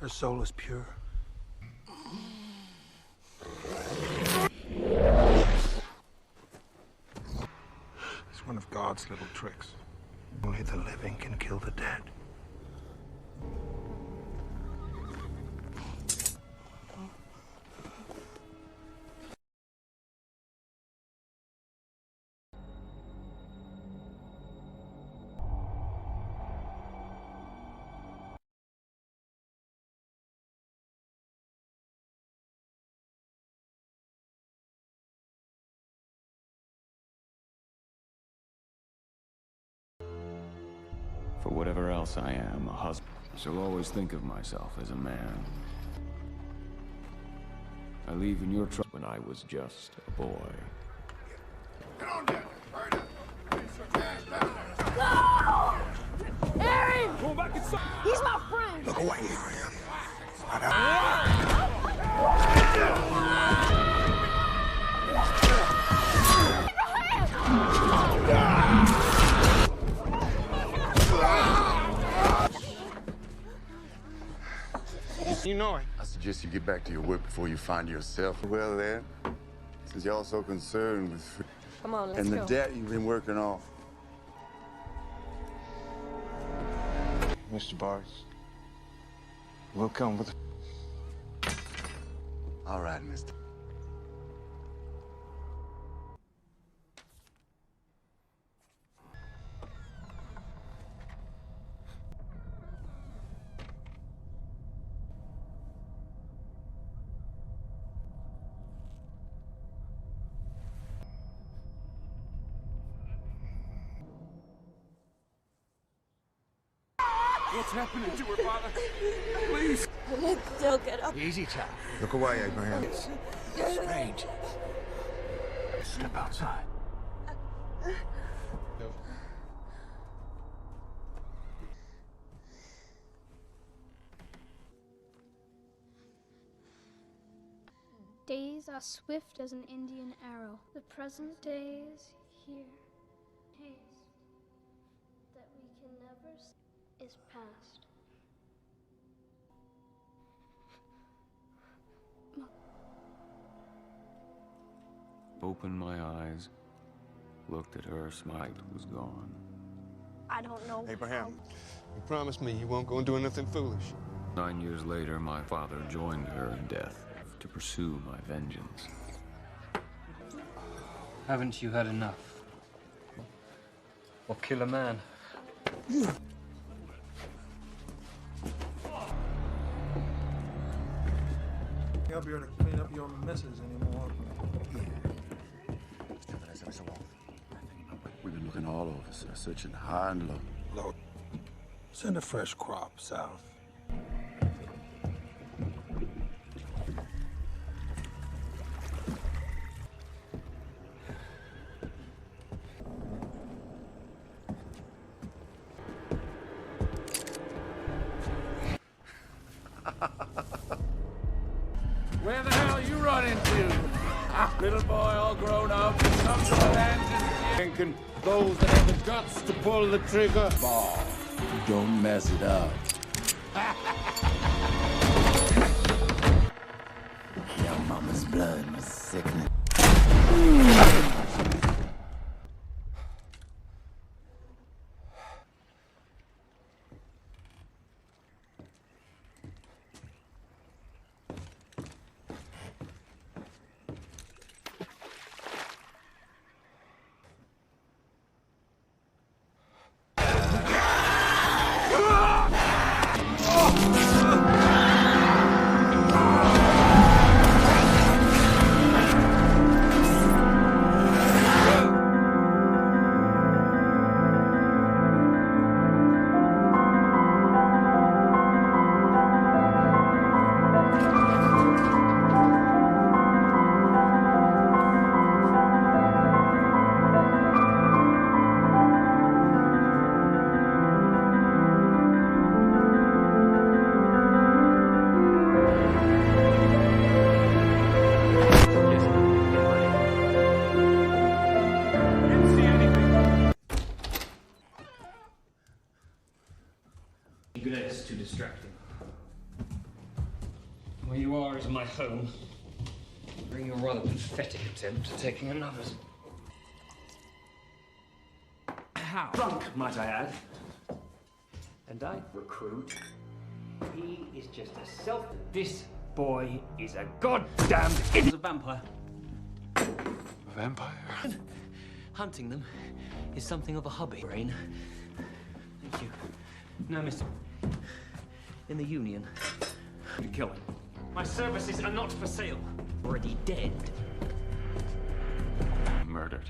Her soul is pure. It's one of God's little tricks. Only the living can kill the dead. For whatever else I am, a husband, I shall always think of myself as a man. I leave in your trust when I was just a boy. Get on down. Hurry up. No! Aaron! Go back inside. He's my friend. Look away, Mariam. Not out. You know it. I suggest you get back to your work before you find yourself. Well, then, since y'all so concerned with Come on, let's and the go. debt you've been working off. Mr. Barnes, we'll come with... All right, mister. What's happening to her, Father? Please. They'll get up. Easy, child. Look away, Abraham. It's strange. Step outside. Days are swift as an Indian arrow. The present day is here. Haste that we can never see is past. Opened my eyes, looked at her, smiled, was gone. I don't know. Abraham, you promised me you won't go and do anything foolish. 9 years later, my father joined her in death to pursue my vengeance. Haven't you had enough? Or kill a man? I'll be able to clean up your messes anymore. We've been looking all over, sir, searching high and low. Lord, send a fresh crop south. Where the hell you running to? Little boy all grown up, comes to an engine, thinking those that have the guts to pull the trigger. Ball. Don't mess it up. Your mama's blood was sickening. Good, it's too distracting. Where you are is my home. During your rather pathetic attempt at taking another's. How? Drunk, might I add. And I recruit. He is just a self. This boy is a goddamned idiot. A vampire. A vampire? Hunting them is something of a hobby. Brain. Thank you. No, Mr. In the Union. To kill him. My services are not for sale. Already dead. Murdered.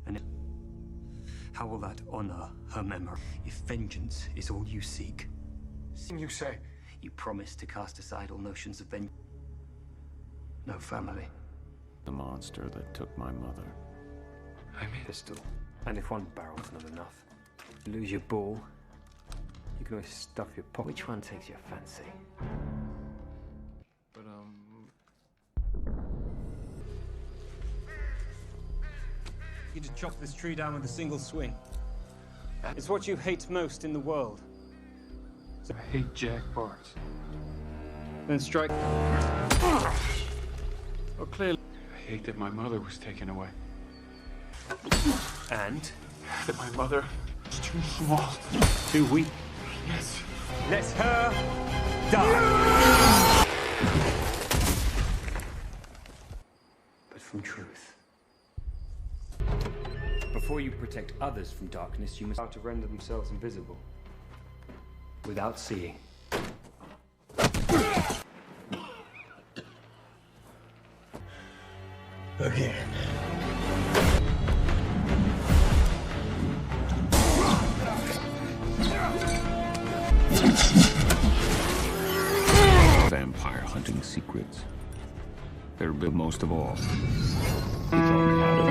And how will that honor her memory if vengeance is all you seek? You say? You promise to cast aside all notions of vengeance. No family. The monster that took my mother. I mean, pistol. And if one barrel's not enough, you lose your ball. You can always stuff your pocket. Which one takes your fancy? But, You just chop this tree down with a single swing. It's what you hate most in the world. I hate Jack Bart. Then strike. Well, clearly. I hate that my mother was taken away. And? That my mother is too small. Too weak. Yes. Let her die. But from truth. Before you protect others from darkness, you must start to render themselves invisible. Without seeing. Again. vampire hunting secrets. They're big most of all. He taught me how to.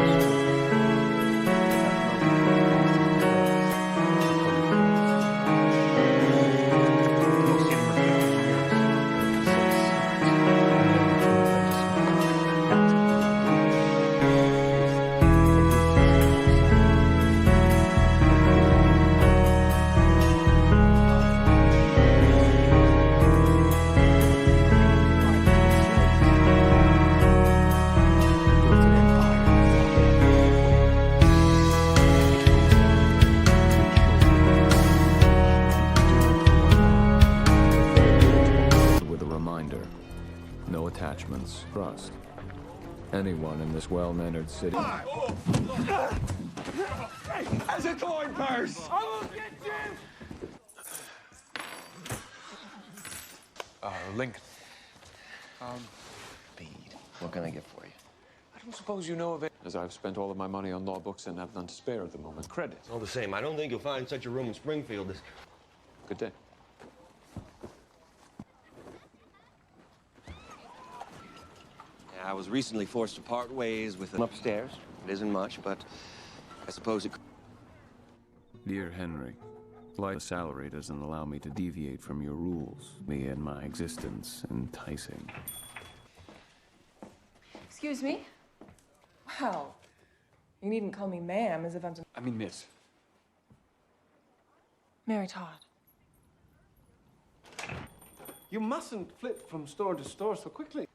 No attachments. Trust. Anyone in this well-mannered city. As a coin purse! I will get you! Lincoln. Speed. What can I get for you? I don't suppose you know of it, as I've spent all of my money on law books and have none to spare at the moment. Credit. All the same, I don't think you'll find such a room in Springfield. Good day. I was recently forced to part ways with him upstairs. It isn't much, but I suppose it could. Dear Henry, life salary doesn't allow me to deviate from your rules. Me and my existence enticing. Excuse me? Well, you needn't call me ma'am as if I'm... I mean, miss. Mary Todd. You mustn't flip from store to store so quickly.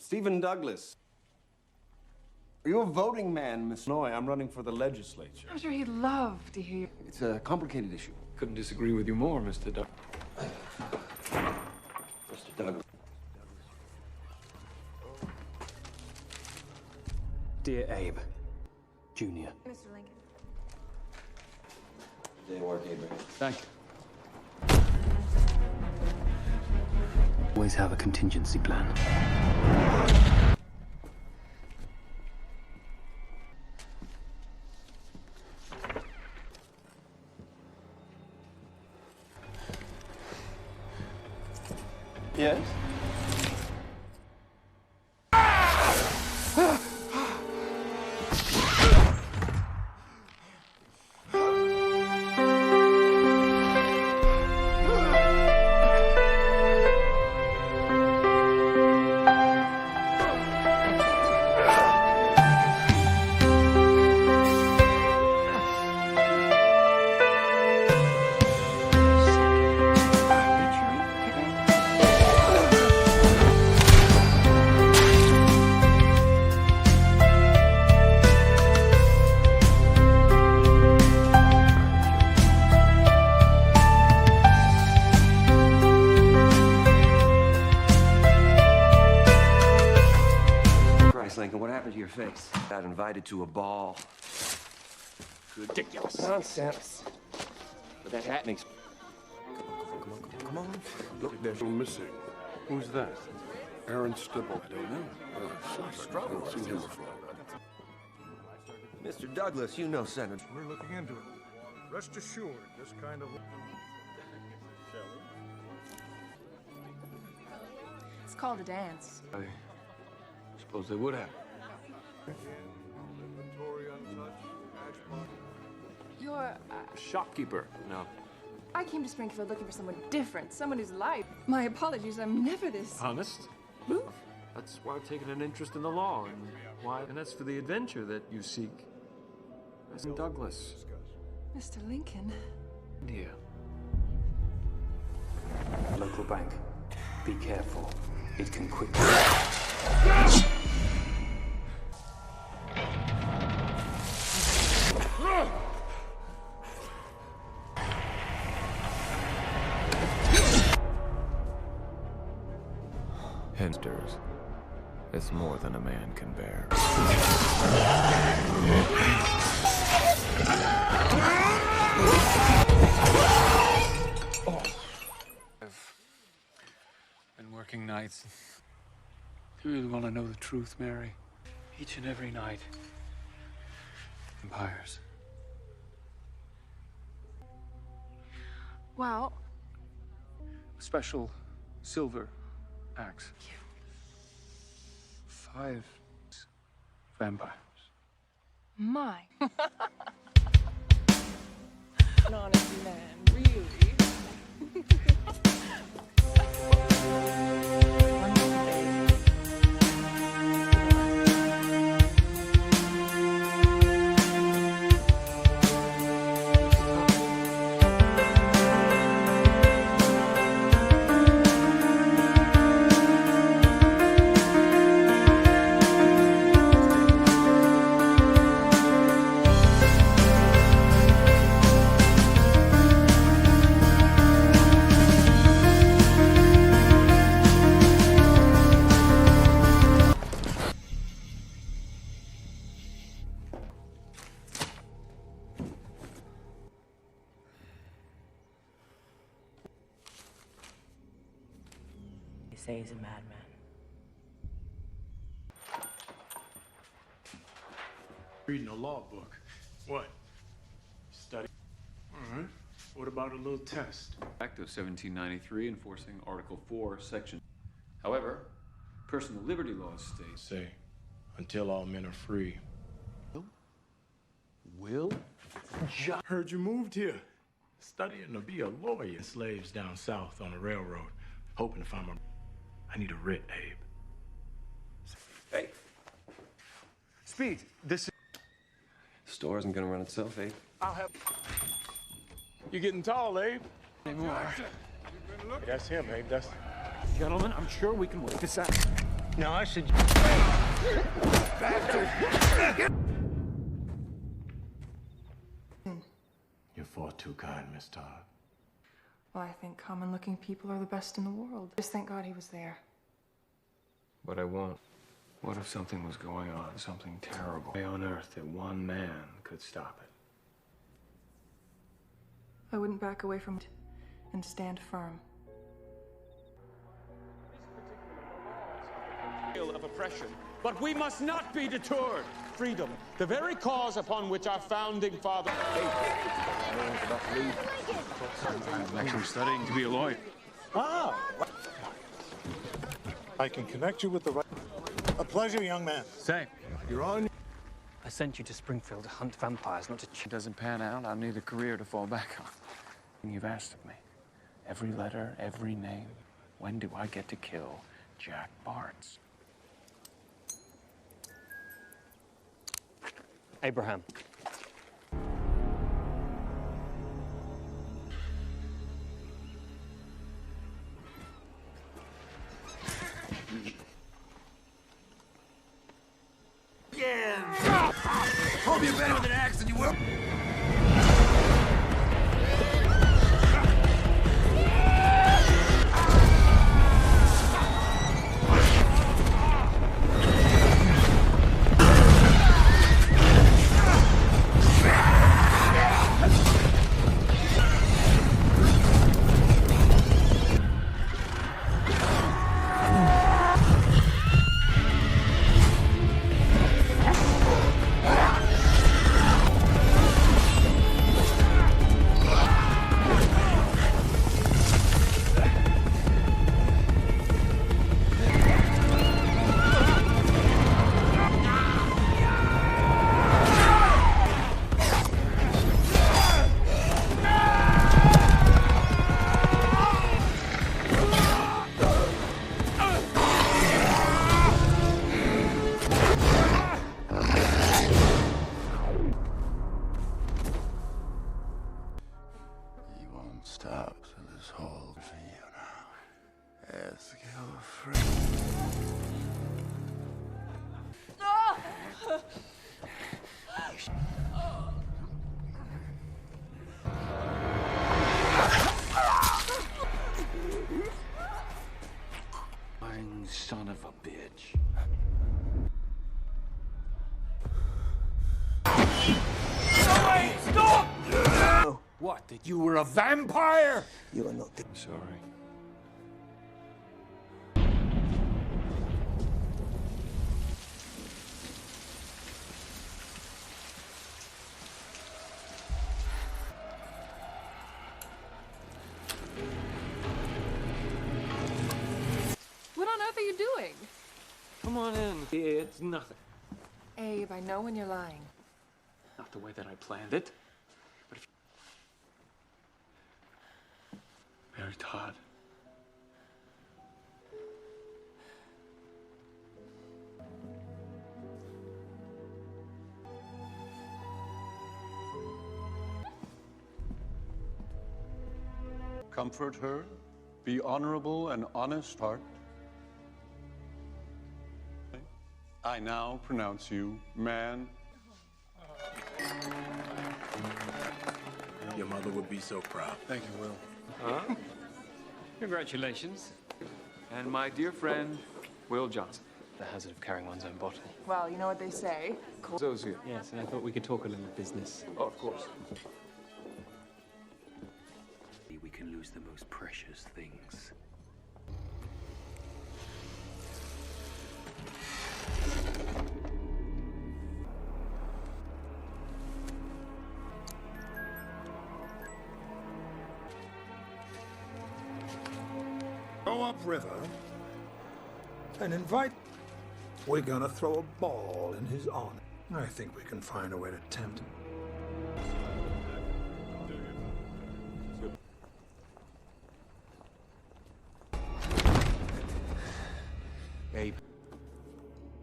Stephen Douglas. Are you a voting man, Miss Noy? I'm running for the legislature. I'm sure he'd love to hear you. It's a complicated issue. Couldn't disagree with you more, Mr. Duck. Mr. Douglas. Dear Abe, Jr. Mr. Lincoln. Day of work, Abraham. Thank you. Always have a contingency plan. Yes? face. Got invited to a ball. Ridiculous. Nonsense. But that hat makes... Come on. Look, there's one missing. Who's that? Aaron Stibble. I don't know. I've seen him before. Mr. Douglas, you know Senator. We're looking into it. Rest assured, this kind of... It's called a dance. I suppose they would have. Inventory untouched. You're... Shopkeeper. No. I came to Springfield looking for someone different, someone who's light. My apologies, I'm never this... Honest? Move. That's why I've taken an interest in the law, and why, and that's for the adventure that you seek. As in Douglas. Mr. Lincoln. India. Local bank. Be careful. It can quickly... Hinders. It's more than a man can bear. I've been working nights. You really want to know the truth, Mary? Each and every night. Vampires. Well... Special silver axe. 5 vampires. My. An honest man, really. Say he's a madman. Reading a law book. What? Study. All right. What about a little test? Act of 1793 enforcing Article 4, Section. However, personal liberty laws state. Say, until all men are free. Will? Heard you moved here. Studying to be a lawyer. Slaves down south on the railroad. Hoping to find my... I need a writ, Abe. Hey. Speed, this is... Store isn't gonna run itself, Abe. I'll have... You're getting tall, Abe. Anymore. Hey, that's him, Abe. That's... Gentlemen, I'm sure we can work this out. Now I should... You're far too kind, Miss Todd. Well, I think common-looking people are the best in the world. Just thank God he was there. But I won't. What if something was going on, something terrible on Earth that one man could stop it? I wouldn't back away from it and stand firm. Of oppression, but we must not be deterred. Freedom, the very cause upon which our founding father... I'm actually studying to be a lawyer. Wow. I can connect you with the right... A pleasure, young man. Say, You're on... I sent you to Springfield to hunt vampires, not to... It doesn't pan out, I'll need a career to fall back on. You've asked of me. Every letter, every name. When do I get to kill Jack Barnes? Abraham. Hope you're better with an axe than you will. stop to this whole for you now. Ask your friend. Son of a bitch. No, wait, stop! No. What, that you were a vampire? You are not. Sorry. What on earth are you doing? Come on in. It's nothing. Abe, I know when you're lying. Not the way that I planned it. But if... Mary Todd. Comfort her. Be honorable and honest heart. I now pronounce you man. Your mother would be so proud. Thank you, Will. Huh? Congratulations. And my dear friend, Will Johnson. The hazard of carrying one's own bottle. Well, you know what they say. Associate. Yes, and I thought we could talk a little business. Oh, of course. We can lose the most precious things. Go upriver and invite. We're gonna throw a ball in his honor. I think we can find a way to tempt him. Abe,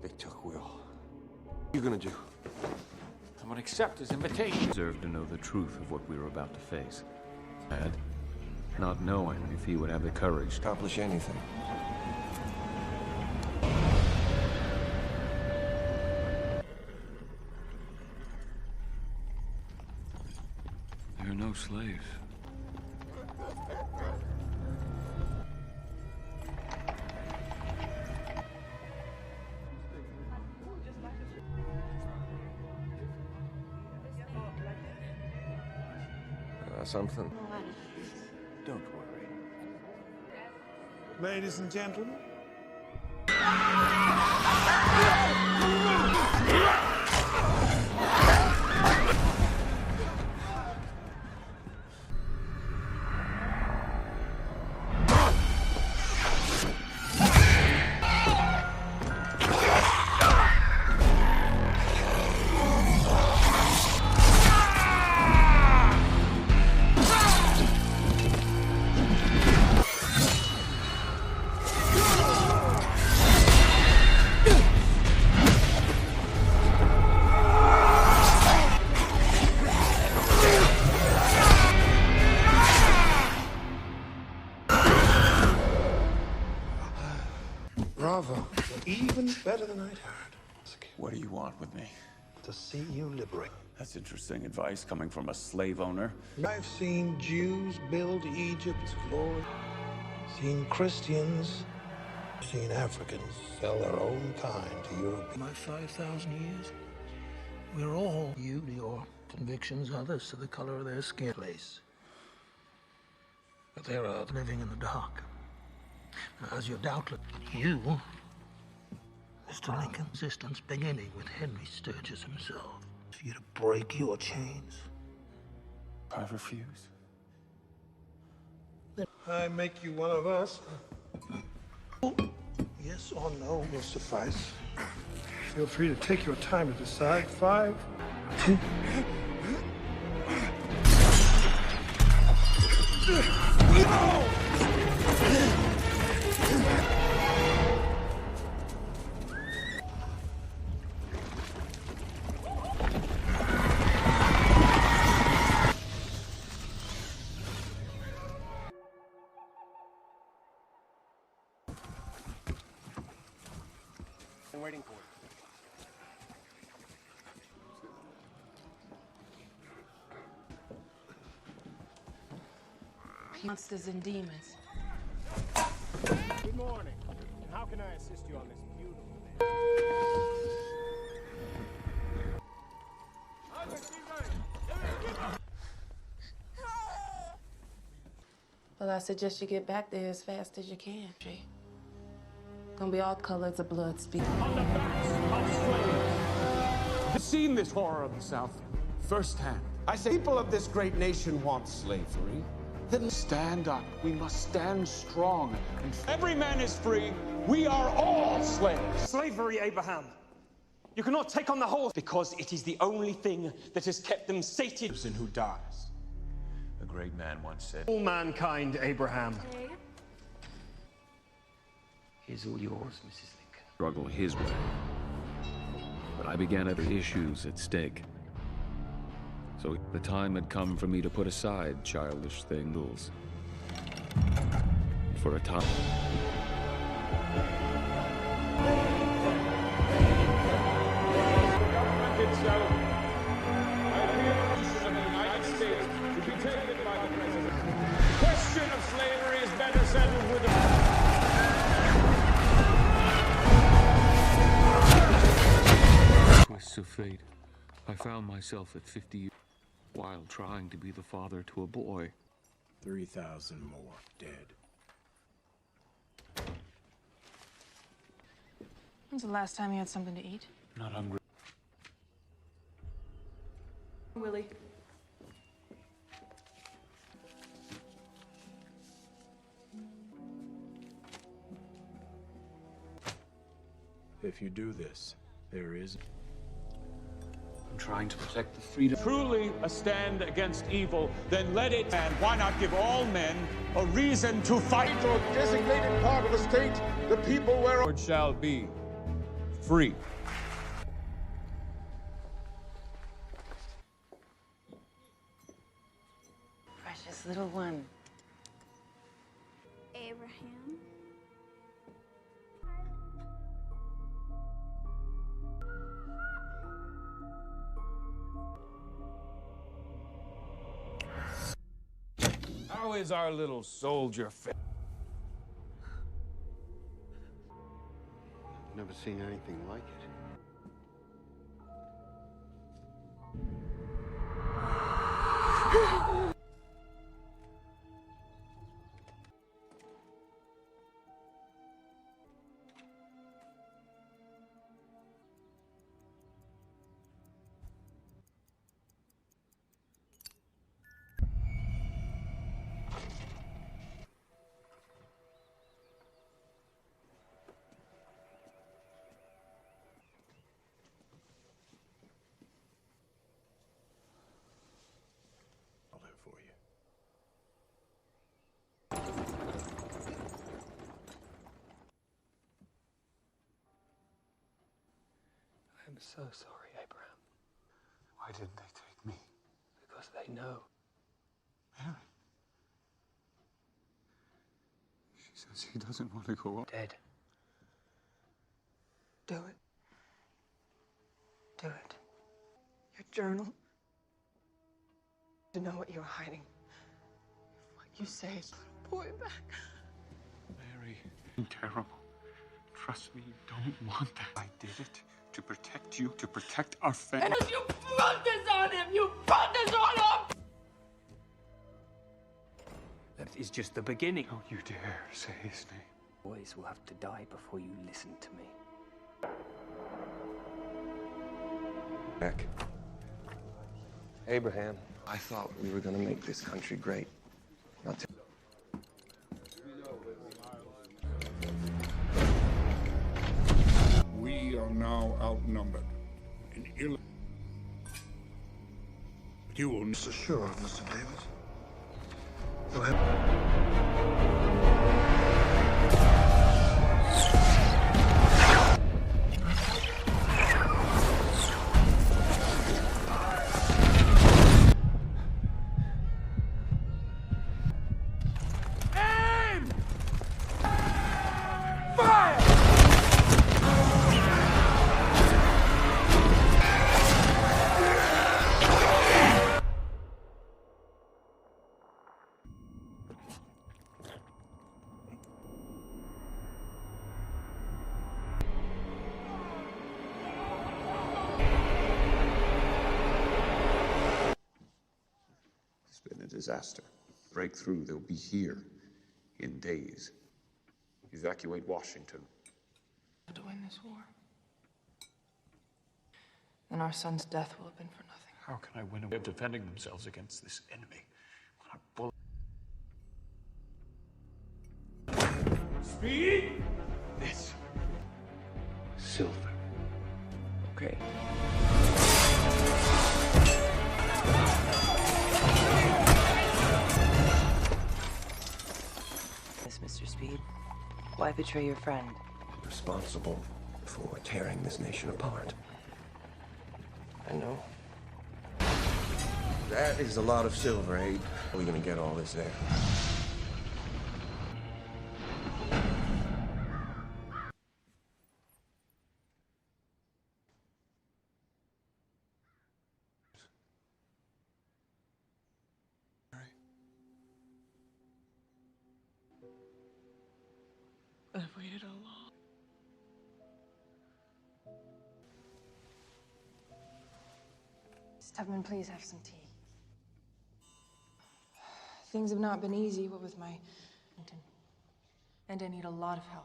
they took Will. What are you gonna do? I'm gonna accept his invitation. Deserved to know the truth of what we were about to face. Had, not knowing if he would have the courage to accomplish anything. There are no slaves. Something. Don't worry. Ladies and gentlemen. Bravo. Even better than I'd heard. What do you want with me? To see you liberate. That's interesting advice coming from a slave owner. I've seen Jews build Egypt's glory. Seen Christians. Seen Africans sell their own kind to Europe. My 5,000 years, we're all you to your convictions, others to the color of their skin. Place. But there are living in the dark. As you're doubtless, you, Mr. Lincoln's existence beginning with Henry Sturgis himself, for you to break your chains. I refuse. I make you one of us. Yes or no will suffice. Feel free to take your time to decide. 5, 2. waiting for you. Monsters and demons. Good morning. And how can I assist you on this beautiful day? Well, I suggest you get back there as fast as you can. Gonna be all colors of blood speaking. I've seen this horror of the South firsthand. I say people of this great nation want slavery. Then stand up. We must stand strong. And every man is free. We are all slaves. Slavery, Abraham. You cannot take on the whole because it is the only thing that has kept them sated. And who dies? A great man once said, All mankind, Abraham. Is all yours, Mrs. Lincoln. Struggle his way. But I began other issues at stake. So the time had come for me to put aside childish things. For a time. Itself, I feel the position of the United States to be taken by the President. The question of slavery is better settled with the... Twists of fate. I found myself at 50 years while trying to be the father to a boy. 3,000 more dead. When's the last time you had something to eat? Not hungry. Willie. If you do this, there is... I'm trying to protect the freedom. Truly a stand against evil, then let it. And why not give all men a reason to fight? To a designated part of the state, the people whereof Shall be free. Precious little one. Abraham. How is our little soldier fit? Never seen anything like it. I'll do it for you. I'm so sorry, Abraham. Why didn't they take me? Because they know. Mary. She says he doesn't want to go on. Dead. Do it. Do it. Your journal. To know what you're hiding. What you say is put a boy back. Mary, terrible. Trust me, you don't want that. I did it to protect you, to protect our family. And you brought this on him! You brought this on him! That is just the beginning. Don't you dare say his name. Boys will have to die before you listen to me. Back. Abraham, I thought we were going to make this country great. Not to... We are now outnumbered. And ill... But you will... Mr. Sure, Mr. Davis. Go ahead. Fire! disaster. Break through, they'll be here in days. Evacuate Washington. To win this war. Then our son's death will have been for nothing. How can I win a way of defending themselves against this enemy? When a bullet... Speed? This. Silver. Okay. Yes, Mr. Speed. Why betray your friend? Responsible for tearing this nation apart. I know. That is a lot of silver, Abe. How are we gonna get all this there? I've waited a long. Tubman, please have some tea. Things have not been easy, what with my... And I need a lot of help.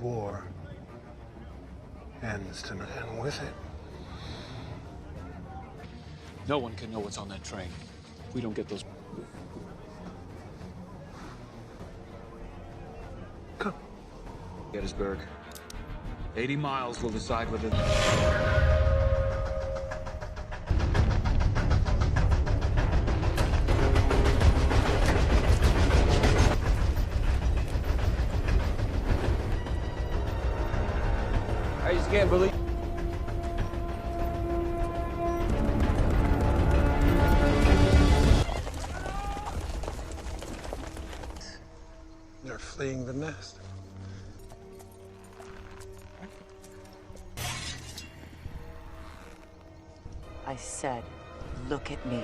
War ends tonight, and with it, No one can know what's on that train. If we don't get those... Come. Gettysburg. 80 miles will decide whether... I just can't believe... they're fleeing the nest. I said, look at me.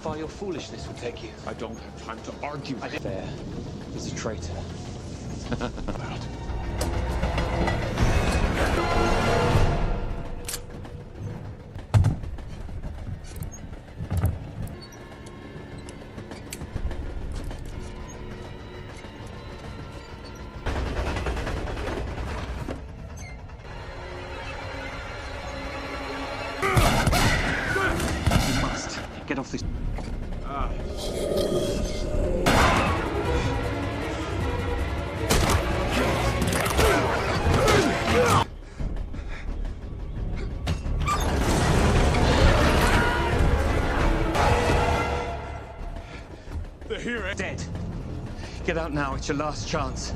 Far your foolishness will take you. I don't have time to argue. There is a traitor. You must get off this. They're here, Dead. Get out now. It's your last chance.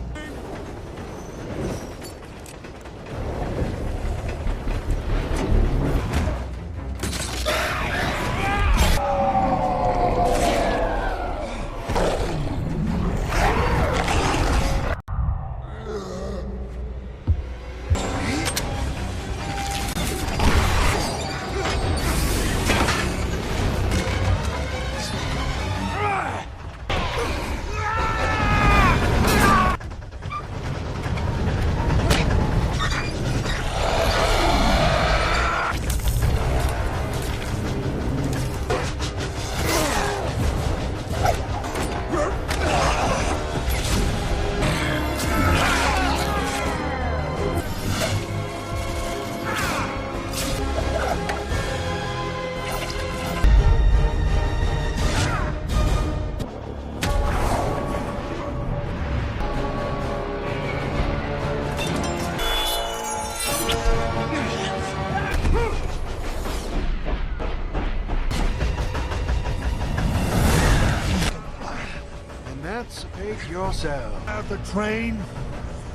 Emancipate yourself. I have the train,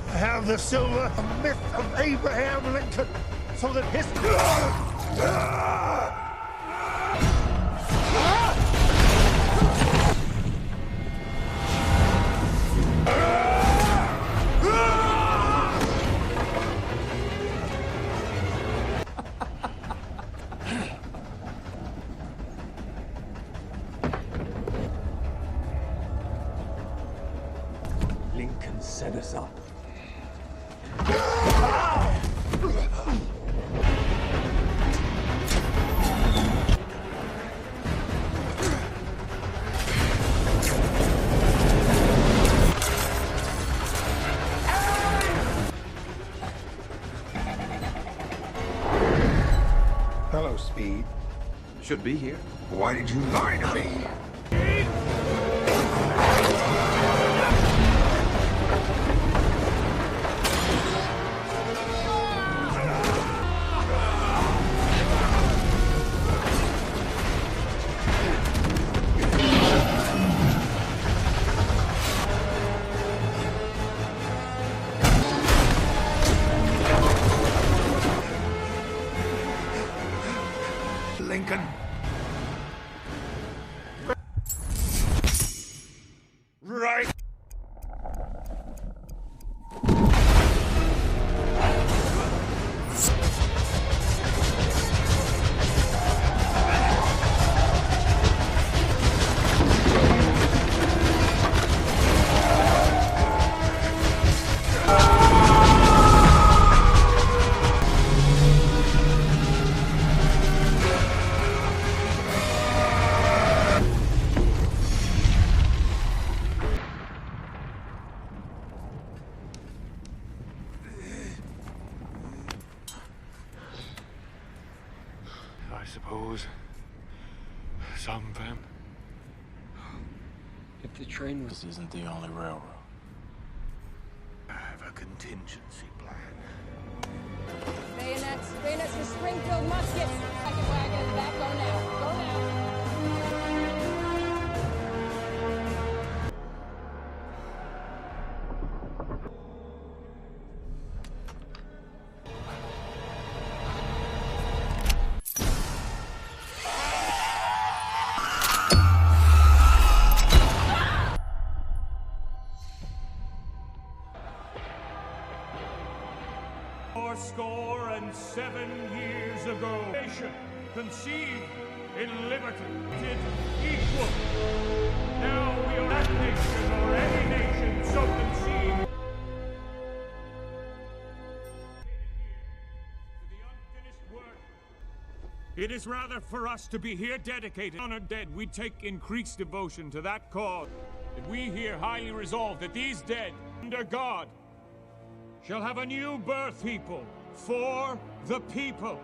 I have the silver, the myth of Abraham Lincoln, so that history... Lincoln set us up. Hello, Speed. Should be here. Why did you lie to me? Lincoln. Right. I suppose some vamp. If the train was... This isn't the only railroad. I have a contingency plan. Bayonets! Bayonets for Springfield muskets! Second wagon in the back. Go now. Go now. Fourscore and 7 years ago, nation conceived in liberty, equal. Now we are that nation or any nation so conceived. It is rather for us to be here dedicated, honored dead. We take increased devotion to that cause. That we here highly resolve that these dead, under God, shall have a new birth, people, for the people.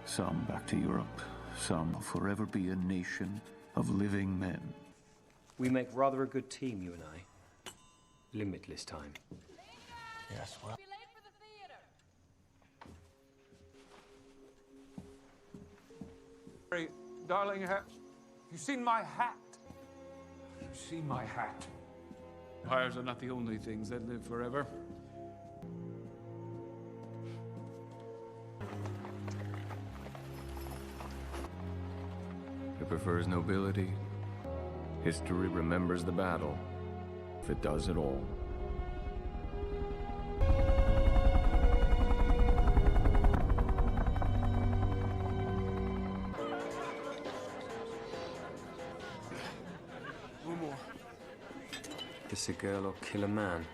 Some back to Europe, some will forever be a nation of living men. We make rather a good team, you and I. Limitless time. Yes, well. Hey, darling, have you seen my hat? Have you seen my hat? Vampires are not the only things that live forever. It prefers nobility. History remembers the battle, if it does at all. Kiss a girl or kill a man.